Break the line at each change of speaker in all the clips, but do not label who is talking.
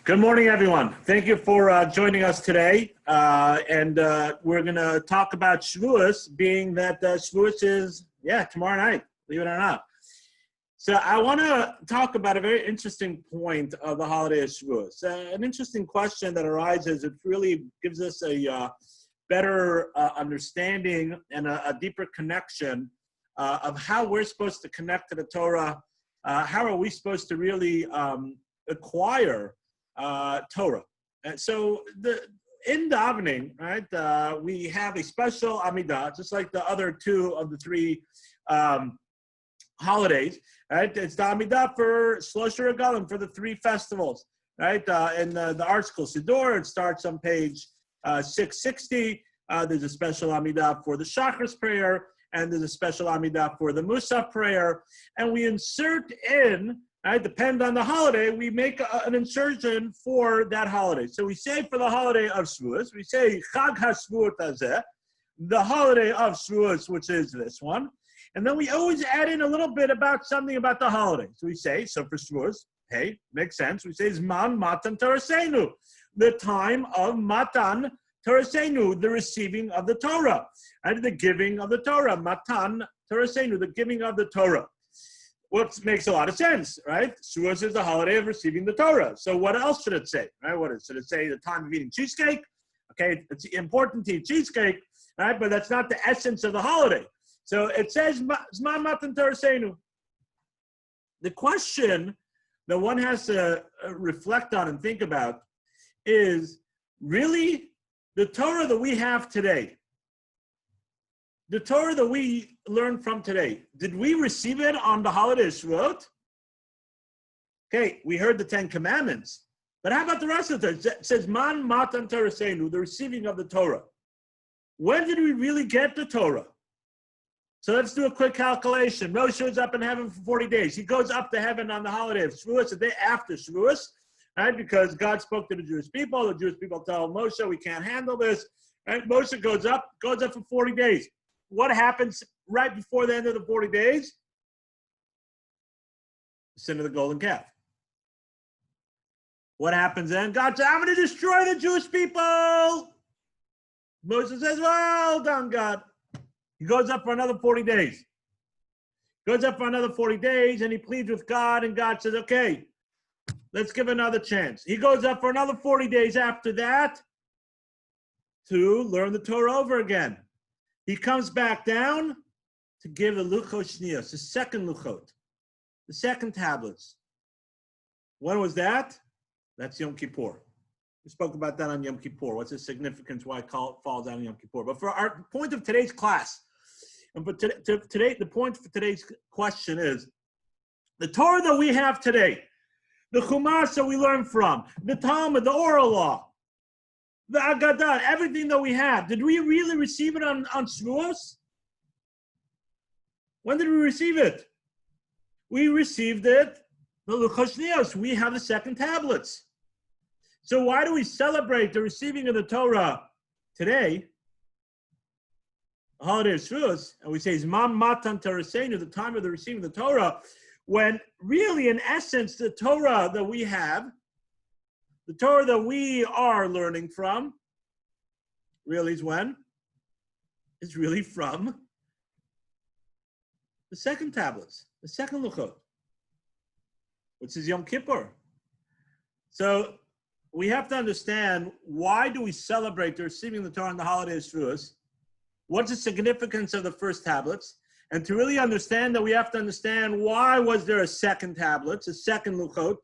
Good morning, everyone. Thank you for joining us today. We're going to talk about Shavuos, being that Shavuos is, tomorrow night, believe it or not. So I want to talk about a very interesting point of the holiday of Shavuos. An interesting question that arises, it really gives us a better understanding and a deeper connection of how we're supposed to connect to the Torah. How are we supposed to really acquire Torah? And so in davening, right, we have a special Amidah, just like the other two of the three holidays, right? It's the Amidah for Shlosha Regalim, for the three festivals, right? In the art school Siddur, it starts on page 660. There's a special Amidah for the Shacharis prayer, and there's a special Amidah for the Musaf prayer. And we insert in, right, depend on the holiday, we make an insertion for that holiday. So we say for the holiday of Shavuos, we say Chag HaShavuot Hazeh, the holiday of Shavuos, which is this one. And then we always add in a little bit about something about the holiday. So we say, so for Shavuos, hey, makes sense. We say Zman Matan Torasenu, the time of Matan Torasenu, the receiving of the Torah, and the giving of the Torah. Matan Torasenu, the giving of the Torah. What makes a lot of sense, right? Shavuos is the holiday of receiving the Torah. So what else should it say, right? Should it say the time of eating cheesecake? Okay, it's important to eat cheesecake, right? But that's not the essence of the holiday. So it says Zman Matan Torasenu. The question that one has to reflect on and think about is really the Torah that we have today. The Torah that we learned from today, did we receive it on the holiday of Shavuot? Okay, we heard the Ten Commandments, but how about the rest of it? It says, Man Matan Torasenu, the receiving of the Torah. When did we really get the Torah? So let's do a quick calculation. Moshe was up in heaven for 40 days. He goes up to heaven on the holiday of Shavuos, the day after Shavuos, right? Because God spoke to the Jewish people. The Jewish people tell Moshe, we can't handle this. Right? Moshe goes up for 40 days. What happens right before the end of the 40 days? The sin of the golden calf. What happens then? God says, I'm going to destroy the Jewish people. Moses says, well done, God. He goes up for another 40 days. Goes up for another 40 days, and he pleads with God, and God says, okay, let's give another chance. He goes up for another 40 days after that to learn the Torah over again. He comes back down to give the Luchot Shniyos, the second Luchot, the second tablets. When was that? That's Yom Kippur. We spoke about that on Yom Kippur. What's the significance, why it falls out on Yom Kippur? But for our point of today's class, and for today, the point for today's question is, the Torah that we have today, the Chumash that we learn from, the Talmud, the oral law, the Agadah, everything that we have, did we really receive it on Shavuos? When did we receive it? We received it, the Luchot Shniyos. We have the second tablets. So why do we celebrate the receiving of the Torah today, the holiday of Shavuos, and we say Zman Matan Torasenu, the time of the receiving of the Torah, when really, in essence, the Torah that we have, the Torah that we are learning from, really is when? It's really from the second tablets, the second Luchot, which is Yom Kippur. So we have to understand, why do we celebrate the receiving the Torah on the holiday of Shavuos? What's the significance of the first tablets? And to really understand that, we have to understand, why was there a second tablet, a second Luchot?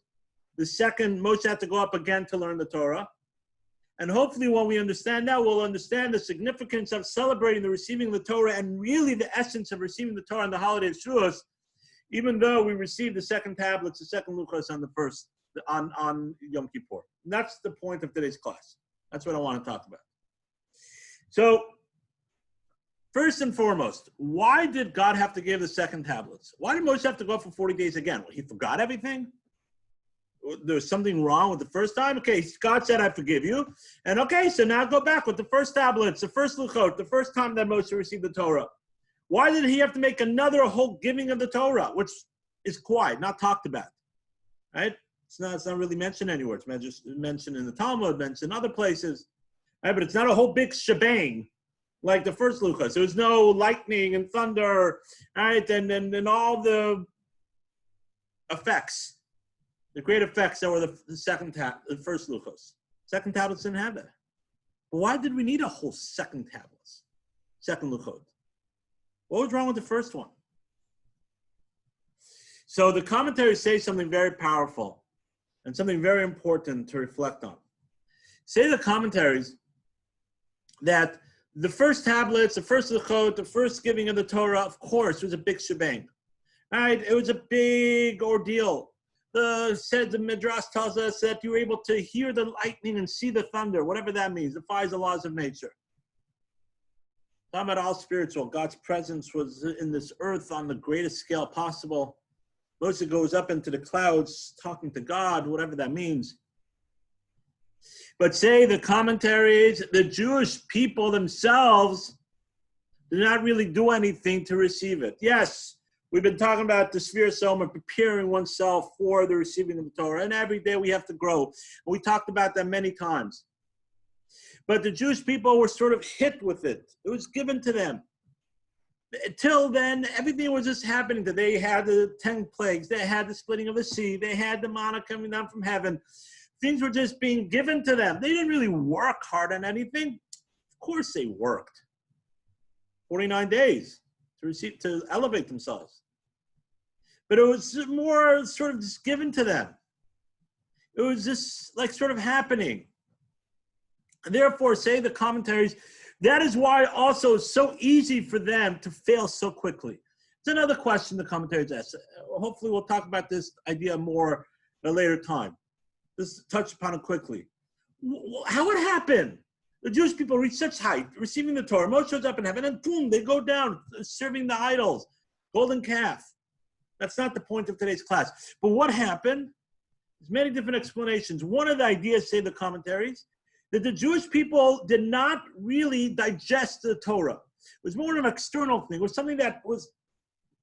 The second, Moshe had to go up again to learn the Torah. And hopefully when we understand that, we'll understand the significance of celebrating the receiving of the Torah, and really the essence of receiving the Torah on the holiday of Shavuos, even though we received the second tablets, the second Luchos on the first, on Yom Kippur. And that's the point of today's class. That's what I want to talk about. So, first and foremost, why did God have to give the second tablets? Why did Moshe have to go up for 40 days again? Well, he forgot everything? There's something wrong with the first time? Okay, God said, I forgive you. And okay, so now go back with the first tablets, the first Luchot, the first time that Moshe received the Torah. Why did he have to make another whole giving of the Torah, which is quiet, not talked about, right? It's not really mentioned anywhere. It's mentioned in the Talmud, mentioned in other places. Right? But it's not a whole big shebang like the first Luchos. There was no lightning and thunder, right? And all the effects, the great effects that were the first Luchos. Second tablets didn't have that. But why did we need a whole second tablets? Second Luchot? What was wrong with the first one? So the commentaries say something very powerful and something very important to reflect on. Say the commentaries that the first tablets, the first Luchot, the first giving of the Torah, of course, was a big shebang. Right? It was a big ordeal. The Midrash tells us that you were able to hear the lightning and see the thunder, whatever that means, defies the laws of nature. Talking about all spiritual, God's presence was in this earth on the greatest scale possible. Moshe goes up into the clouds talking to God, whatever that means. But say the commentaries, the Jewish people themselves did not really do anything to receive it. Yes, we've been talking about the Sfira Soma, preparing oneself for the receiving of the Torah, and every day we have to grow. We talked about that many times. But the Jewish people were sort of hit with it. It was given to them. Till then, everything was just happening. They had the 10 plagues. They had the splitting of the sea. They had the manna coming down from heaven. Things were just being given to them. They didn't really work hard on anything. Of course they worked. 49 days to elevate themselves. But it was more sort of just given to them. It was just like sort of happening. And therefore, say the commentaries, that is why also it's so easy for them to fail so quickly. It's another question the commentaries ask. Hopefully we'll talk about this idea more at a later time. Let's touch upon it quickly. How it happened? The Jewish people reach such height, receiving the Torah. Moshe shows up in heaven, and boom, they go down, serving the idols, golden calf. That's not the point of today's class. But what happened? There's many different explanations. One of the ideas, say the commentaries, that the Jewish people did not really digest the Torah. It was more of an external thing. It was something that was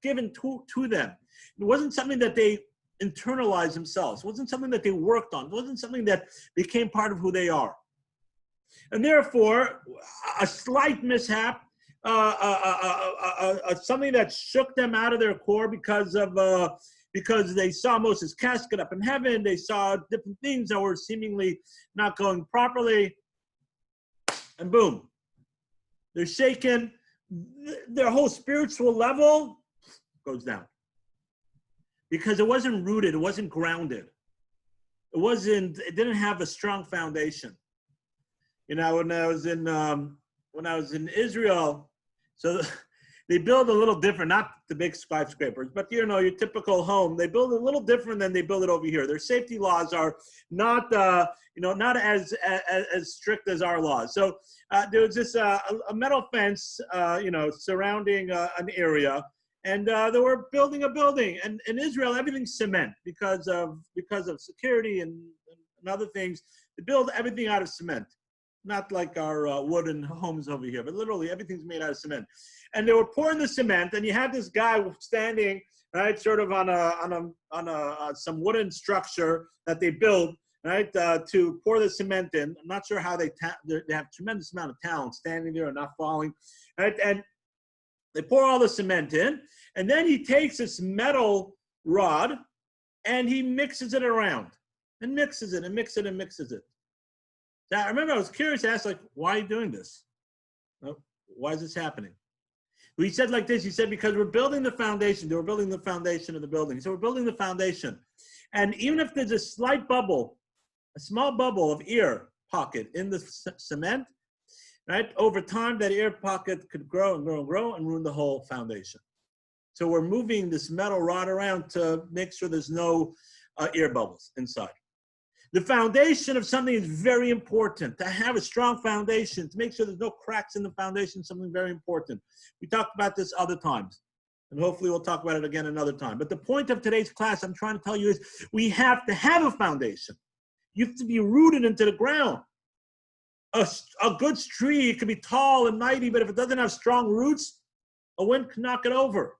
given to them. It wasn't something that they internalized themselves. It wasn't something that they worked on. It wasn't something that became part of who they are. And therefore, a slight mishap, something that shook them out of their core because they saw Moses' casket up in heaven, they saw different things that were seemingly not going properly, and boom, they're shaken. Their whole spiritual level goes down. Because it wasn't rooted, it wasn't grounded. It didn't have a strong foundation. You know, when I was in Israel, so they build a little different, not the big skyscrapers, but you know, your typical home, they build a little different than they build it over here. Their safety laws are not, not as strict as our laws. So there was this a metal fence, surrounding an area, and they were building a building. And in Israel, everything's cement because of security and other things. They build everything out of cement. Not like our wooden homes over here, but literally everything's made out of cement. And they were pouring the cement, and you had this guy standing, right, sort of on some wooden structure that they built, right, to pour the cement in. I'm not sure how they have tremendous amount of talent standing there and not falling, right? And they pour all the cement in, and then he takes this metal rod, and he mixes it around, and mixes it, and mixes it, and mixes it. Now, I remember I was curious to ask, why are you doing this? Why is this happening? He said like this, he said, because we're building the foundation. They were building the foundation of the building. So we're building the foundation. And even if there's a slight bubble, a small bubble of air pocket in the cement, right, over time that air pocket could grow and grow and grow and ruin the whole foundation. So we're moving this metal rod around to make sure there's no air bubbles inside. The foundation of something is very important. To have a strong foundation, to make sure there's no cracks in the foundation, is something very important. We talked about this other times, and hopefully we'll talk about it again another time. But the point of today's class, I'm trying to tell you, is we have to have a foundation. You have to be rooted into the ground. A good tree could be tall and mighty, but if it doesn't have strong roots, a wind can knock it over.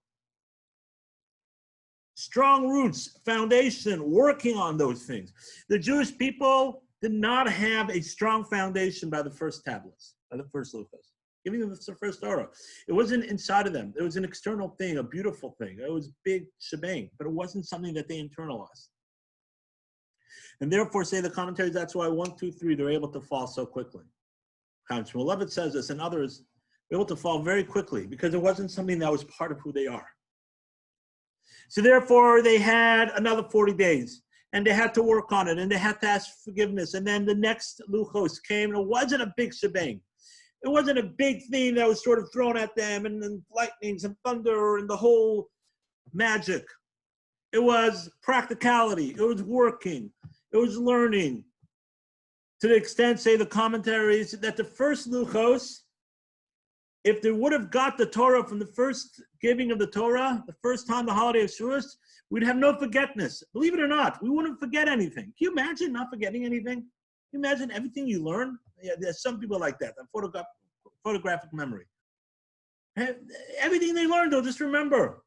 strong roots, foundation, working on those things. The Jewish people did not have a strong foundation by the first tablets, by the first Luchos, giving them the first Torah. It wasn't inside of them. It was an external thing, a beautiful thing. It was big shebang, but it wasn't something that they internalized. And therefore, say the commentaries, that's why 1, 2, 3, they're able to fall so quickly. Chaim Shmulevitz says this, and others were able to fall very quickly because it wasn't something that was part of who they are. So therefore, they had another 40 days, and they had to work on it, and they had to ask forgiveness. And then the next Luchos came, and it wasn't a big shebang. It wasn't a big thing that was sort of thrown at them, and then lightnings and thunder and the whole magic. It was practicality. It was working. It was learning. To the extent, say the commentaries, that the first Luchos, if they would have got the Torah from the first giving of the Torah, the first time the holiday of Shavuos, we'd have no forgetness. Believe it or not, we wouldn't forget anything. Can you imagine not forgetting anything? Can you imagine everything you learn? Yeah, there's some people like that, photographic memory. Everything they learned, they'll just remember.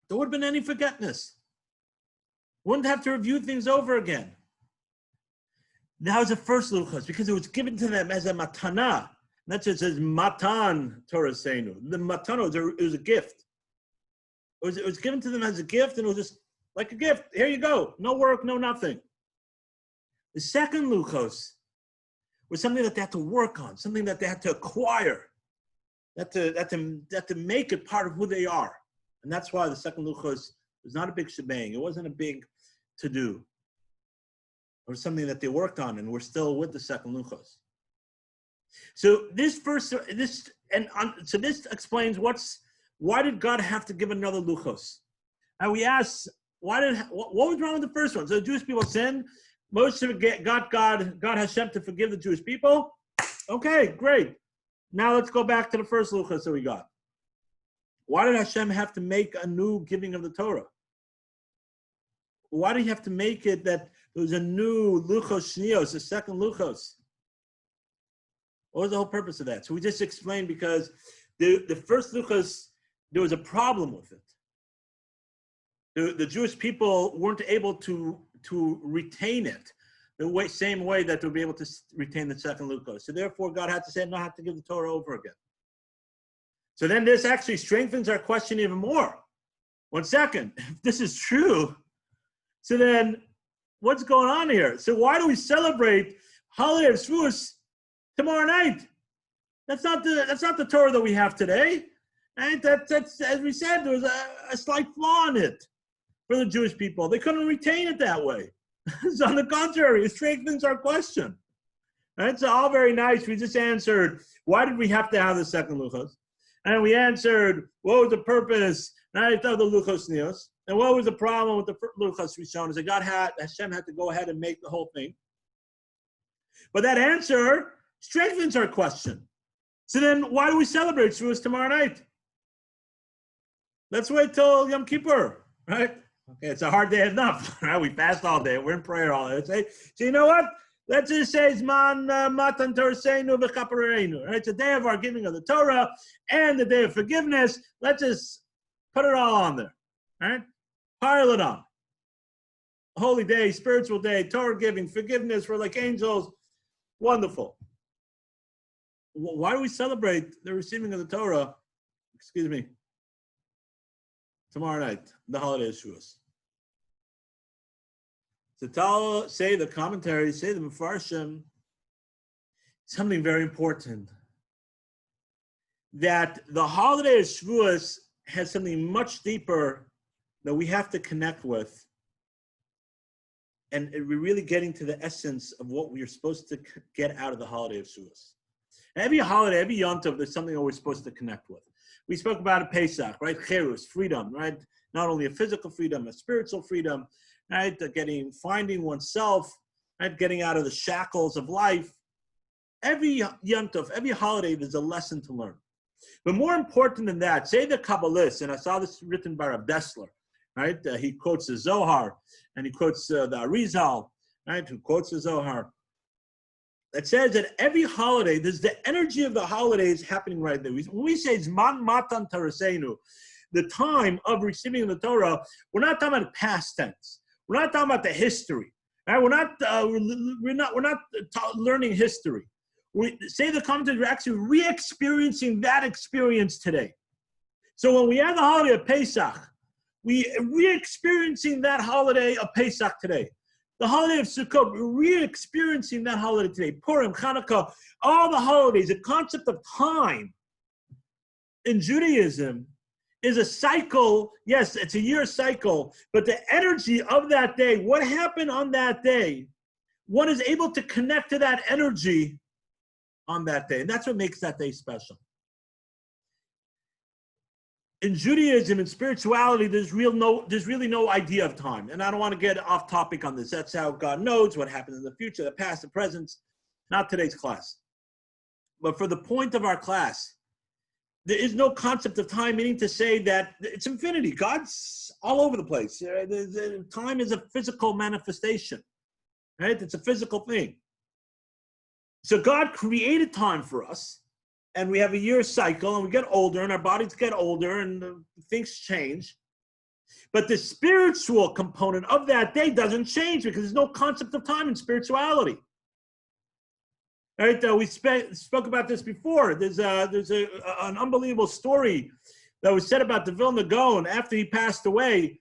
There would have been any forgetness. Wouldn't have to review things over again. That was the first Luchos, because it was given to them as a matana. That's what it says, Matan Torah Seinu. The Matano, it was a gift. It was given to them as a gift, and it was just like a gift. Here you go. No work, no nothing. The second Luchos was something that they had to work on, something that they had to acquire, that to make it part of who they are. And that's why the second Luchos was not a big shebang. It wasn't a big to-do. It was something that they worked on, and we're still with the second Luchos. So this explains why did God have to give another Luchos? And we ask, what was wrong with the first one? So the Jewish people sinned. Moshe got Hashem to forgive the Jewish people. Okay, great. Now let's go back to the first Luchos that we got. Why did Hashem have to make a new giving of the Torah? Why did he have to make it that there was a new Luchos Shnios, a second Luchos? What was the whole purpose of that? So we just explained because the first Luchos, there was a problem with it. The Jewish people weren't able to retain it the same way that they'll be able to retain the second Luchos. So therefore, God had to say, no, I have to give the Torah over again. So then this actually strengthens our question even more. 1 second, if this is true, so then what's going on here? So why do we celebrate holiday of Shavuos tomorrow night? That's not the Torah that we have today. Right? That's as we said, there was a slight flaw in it for the Jewish people. They couldn't retain it that way. So on the contrary, it strengthens our question. Right? So all very nice. We just answered, why did we have to have the second Luchos? And we answered, what was the purpose? Right, of the Luchos Nios. And what was the problem with the Luchos Rishon? Is that Hashem had to go ahead and make the whole thing. But that answer strengthens our question. So then why do we celebrate Shavuos tomorrow night? Let's wait till Yom Kippur, right? Okay, it's a hard day enough, right? We fast all day. We're in prayer all day. So you know what? Let's just say Zman Matan Torah Seinu v'Chapareinu, right? It's the day of our giving of the Torah and the day of forgiveness. Let's just put it all on there, right? Pile it on. Holy day, spiritual day, Torah giving, forgiveness. We're like angels. Wonderful. Why do we celebrate the receiving of the Torah, tomorrow night, the holiday of Shavuos? So say the commentaries, say the Mefarshim, something very important. That the holiday of Shavuos has something much deeper that we have to connect with. And we're really getting to the essence of what we're supposed to get out of the holiday of Shavuos. Every holiday, every Yom Tov, there's something that we're supposed to connect with. We spoke about it, Pesach, right? Cherus, freedom, right? Not only a physical freedom, a spiritual freedom, right? Finding oneself, right? Getting out of the shackles of life. Every Yom Tov, every holiday, there's a lesson to learn. But more important than that, say the Kabbalists, and I saw this written by Rav Dessler, right? He quotes the Zohar, and he quotes the Arizal, right? Who quotes the Zohar. That says that every holiday, there's the energy of the holidays happening right there. When we say Zman Matan Torah Seinu, the time of receiving the Torah, we're not talking about past tense. We're not talking about the history. Right? We're not learning history. We say the commentators, we're actually re-experiencing that experience today. So when we have the holiday of Pesach, we are re-experiencing that holiday of Pesach today. The holiday of Sukkot, we're re-experiencing that holiday today. Purim, Hanukkah, all the holidays, the concept of time in Judaism is a cycle. Yes, it's a year cycle, but the energy of that day, what happened on that day, one is able to connect to that energy on that day. And that's what makes that day special. In Judaism and spirituality, there's really no idea of time. And I don't want to get off topic on this. That's how God knows what happens in the future, the past, the present. Not today's class. But for the point of our class, there is no concept of time, meaning to say that it's infinity. God's all over the place. Time is a physical manifestation, right? It's a physical thing. So God created time for us, and we have a year cycle, and we get older, and our bodies get older, and things change. But the spiritual component of that day doesn't change because there's no concept of time in spirituality. Right? We spoke about this before. There's an unbelievable story that was said about the Vilna Gaon after he passed away.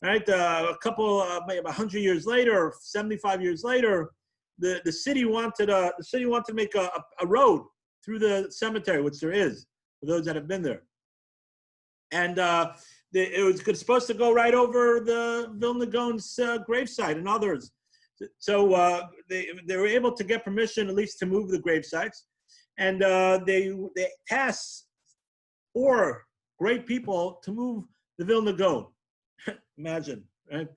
Right? A couple, maybe 100 years later, 75 years later, the city wanted to make a road through the cemetery, which there is for those that have been there. And it was supposed to go right over the Vilna Gaon's gravesite and others. So they were able to get permission at least to move the gravesites, and they asked 4 great people to move the Vilna Gaon. Imagine, right?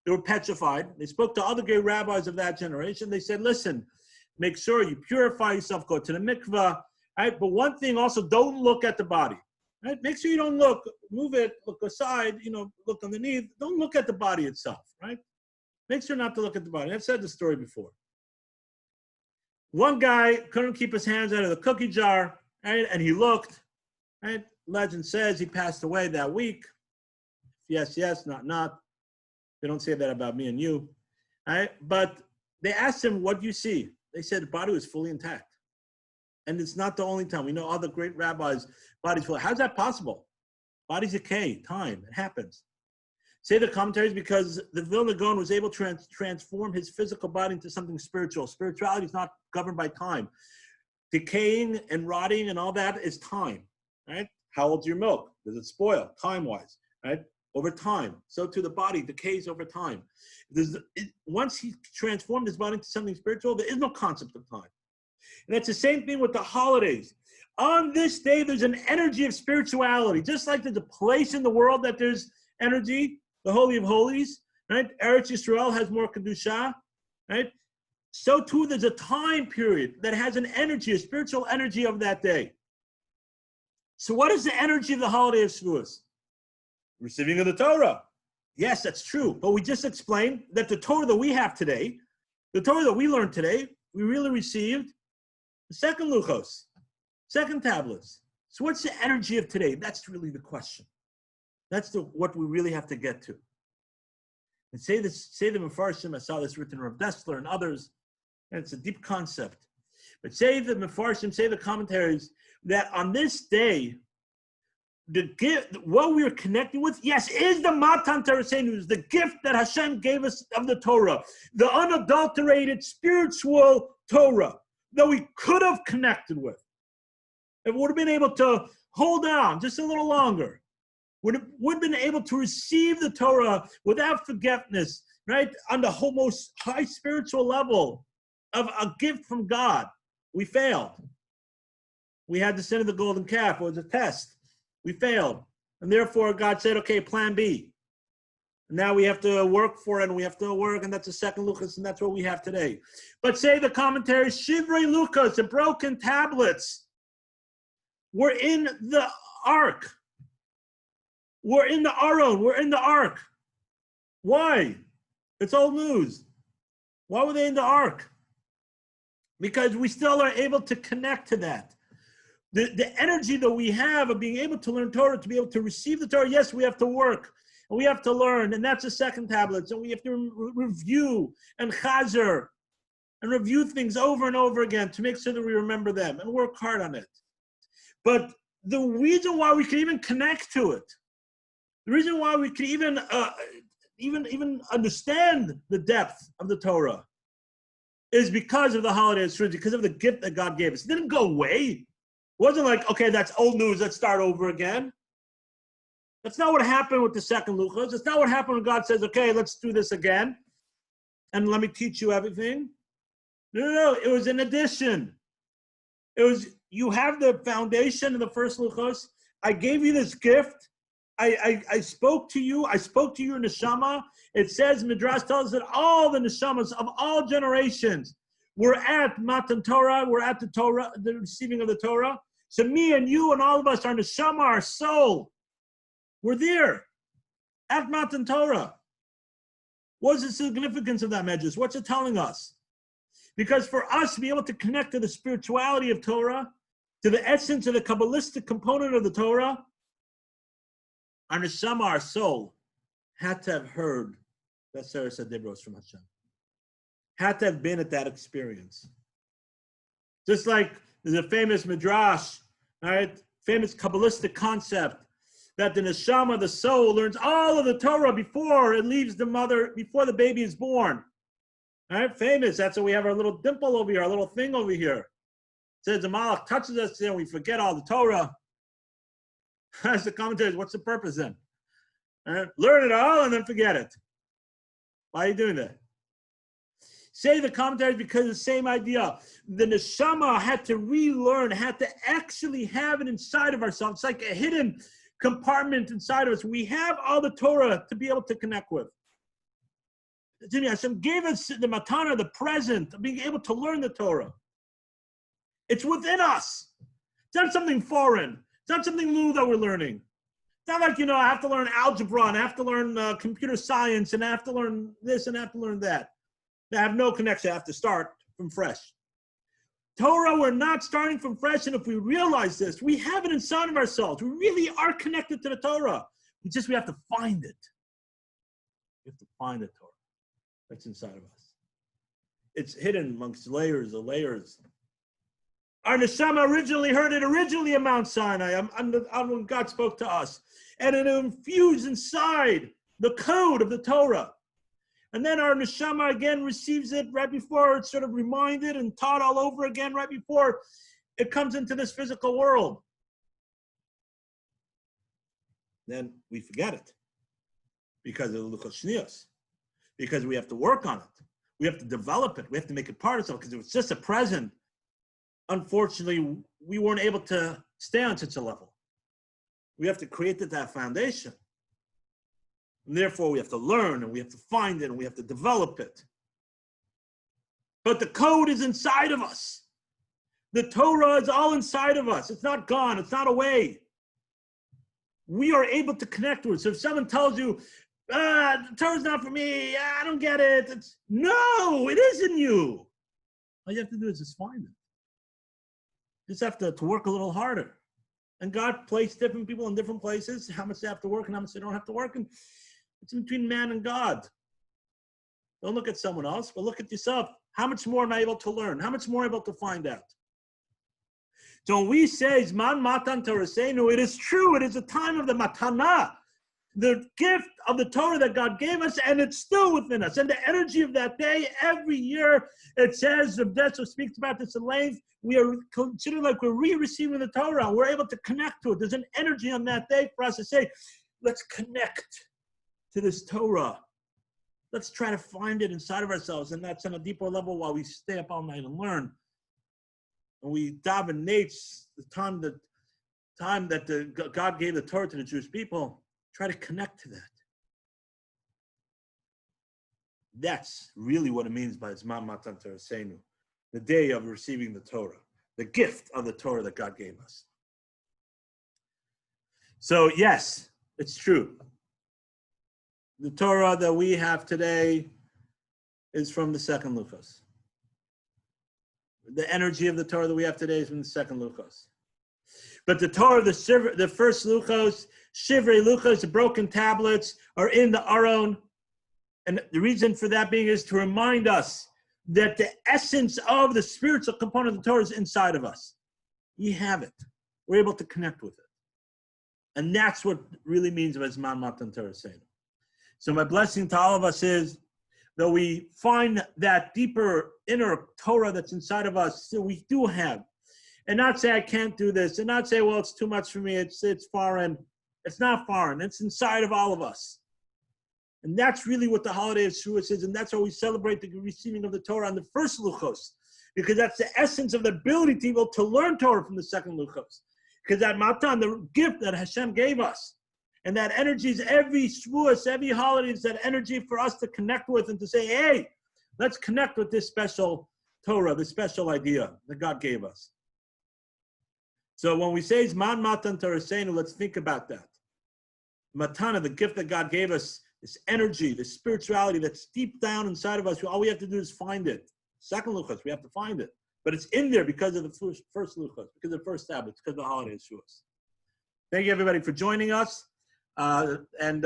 They were petrified. They spoke to other great rabbis of that generation. They said, listen, make sure you purify yourself, go to the mikvah, right? But one thing also, don't look at the body, right? Make sure you don't look, move it, look aside, look underneath. Don't look at the body itself, right? Make sure not to look at the body. I've said the story before. One guy couldn't keep his hands out of the cookie jar, right? And he looked, right? Legend says he passed away that week. Yes, not. They don't say that about me and you, right? But they asked him, what do you see? They said the body was fully intact. And it's not the only time. We know other great rabbis, bodies full. How's that possible? Bodies decay, time, it happens. Say the commentaries, because the Vilna Gaon was able to transform his physical body into something spiritual. Spirituality is not governed by time. Decaying and rotting and all that is time, right? How old's your milk? Does it spoil time-wise, right? Over time. So too the body decays over time. Once he transformed his body into something spiritual, there is no concept of time. And that's the same thing with the holidays. On this day, there's an energy of spirituality. Just like there's a place in the world that there's energy, the Holy of Holies, right? Eretz Yisrael has more Kedusha, right? So too, there's a time period that has an energy, a spiritual energy of that day. So what is the energy of the holiday of Shavuos? Receiving of the Torah. Yes, that's true. But we just explained that the Torah that we have today, the Torah that we learned today, we really received the second Luchos, second tablets. So what's the energy of today? That's really the question. That's what we really have to get to. And say the Mefarshim, I saw this written in Rav Dessler and others, and it's a deep concept. But say the Mefarshim, say the commentaries, that on this day, the gift, what we are connecting with, yes, is the Matan Torah, the gift that Hashem gave us of the Torah, the unadulterated spiritual Torah that we could have connected with. If we would have been able to hold on just a little longer, would have been able to receive the Torah without forgetfulness, right? On the most high spiritual level of a gift from God. We failed. We had the sin of the golden calf. It was a test. We failed. And therefore, God said, okay, plan B. And now we have to work for it, and we have to work, and that's the second Luchos, and that's what we have today. But say the commentaries, Shivrei Luchos, the broken tablets, were in the ark. We're in the Aron. We're in the ark. Why? It's old news. Why were they in the ark? Because we still are able to connect to that. the energy that we have of being able to learn Torah, to be able to receive the Torah. Yes, we have to work and we have to learn, and that's the second tablet. So we have to review and chazer and review things over and over again to make sure that we remember them and work hard on it. But the reason why we can even connect to it, the reason why we can even understand the depth of the Torah is because of the holiday of Sukkot, because of the gift that God gave us. It didn't go away. It wasn't like, okay, that's old news, let's start over again. That's not what happened with the second Luchos. It's not what happened when God says, okay, let's do this again, and let me teach you everything. No, it was an addition. It was, you have the foundation in the first Luchos. I gave you this gift. I spoke to you. I spoke to your neshama. It says, Midrash tells us that all the neshamas of all generations were at Matan Torah. We're at the Torah, the receiving of the Torah. So me and you and all of us, our neshama, our soul, we're there at Matan Torah. What's the significance of that medrash? What's it telling us? Because for us to be able to connect to the spirituality of Torah, to the essence of the Kabbalistic component of the Torah, our neshama, our soul, had to have heard that Sarah said Dibros from Hashem. Had to have been at that experience. Just like there's a famous midrash, right? Famous Kabbalistic concept that the neshama, the soul, learns all of the Torah before it leaves the mother, before the baby is born. All right, famous. That's why we have our little dimple over here, our little thing over here. It says the Malach touches us and we forget all the Torah. As the commentators, what's the purpose then? Learn it all and then forget it. Why are you doing that? Say the commentaries because the same idea. The neshama had to relearn, had to actually have it inside of ourselves. It's like a hidden compartment inside of us. We have all the Torah to be able to connect with. Hashem gave us the matana, the present of being able to learn the Torah. It's within us. It's not something foreign. It's not something new that we're learning. It's not like, I have to learn algebra and I have to learn computer science and I have to learn this and I have to learn that. I have no connection. I have to start from fresh. Torah, we're not starting from fresh. And if we realize this, we have it inside of ourselves. We really are connected to the Torah. We have to find it. We have to find the Torah that's inside of us. It's hidden amongst layers of layers. Our neshama originally heard it at Mount Sinai, when God spoke to us. And it infused inside the code of the Torah. And then our neshama again receives it right before it's sort of reminded and taught all over again, right before it comes into this physical world. Then we forget it because of the Luchos Shniyos. Because we have to work on it. We have to develop it. We have to make it part of something. Because if it's just a present, unfortunately, we weren't able to stay on such a level. We have to create that foundation. And therefore, we have to learn, and we have to find it, and we have to develop it. But the code is inside of us. The Torah is all inside of us. It's not gone. It's not away. We are able to connect with it. So if someone tells you, the Torah's not for me, I don't get it. No, it is in you. All you have to do is just find it. You just have to work a little harder. And God placed different people in different places, how much they have to work and how much they don't have to work. And it's between man and God. Don't look at someone else, but look at yourself. How much more am I able to learn? How much more am I able to find out? So when we say, Zman Matan Torasenu, it is true. It is a time of the matana, the gift of the Torah that God gave us, and it's still within us. And the energy of that day, every year, it says, Rabdeso speaks about this in length, we are considered like we're re-receiving the Torah. We're able to connect to it. There's an energy on that day for us to say, let's connect to this Torah. Let's try to find it inside of ourselves. And that's on a deeper level while we stay up all night and learn. And we daven nates, the time that God gave the Torah to the Jewish people, try to connect to that. That's really what it means by Zman Matan Torasenu, the day of receiving the Torah, the gift of the Torah that God gave us. So yes, it's true. The Torah that we have today is from the second Luchos. The energy of the Torah that we have today is from the second Luchos. But the Torah, the first Luchos, Shivrei Luchos, the broken tablets, are in the Aron. And the reason for that being is to remind us that the essence of the spiritual component of the Torah is inside of us. We have it. We're able to connect with it. And that's what really means by Zman Matan Torah Seinu. So my blessing to all of us is that we find that deeper inner Torah that's inside of us, so we do have. And not say, I can't do this. And not say, well, it's too much for me. It's foreign. It's not foreign. It's inside of all of us. And that's really what the holiday of Shavuos is. And that's why we celebrate the receiving of the Torah on the first Luchos. Because that's the essence of the ability to be able to learn Torah from the second Luchos. Because that Matan, the gift that Hashem gave us, and that energy is every Shavuos, every holiday is that energy for us to connect with and to say, hey, let's connect with this special Torah, this special idea that God gave us. So when we say Zman Matan Torah Seinu, let's think about that. Matana, the gift that God gave us, this energy, this spirituality that's deep down inside of us. All we have to do is find it. Second Luchos, we have to find it. But it's in there because of the first Luchos, because of the first tablets, because of the holiday of Shavuos. Thank you, everybody, for joining us. And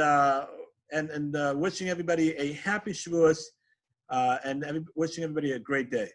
wishing everybody a happy Shavuos and wishing everybody a great day.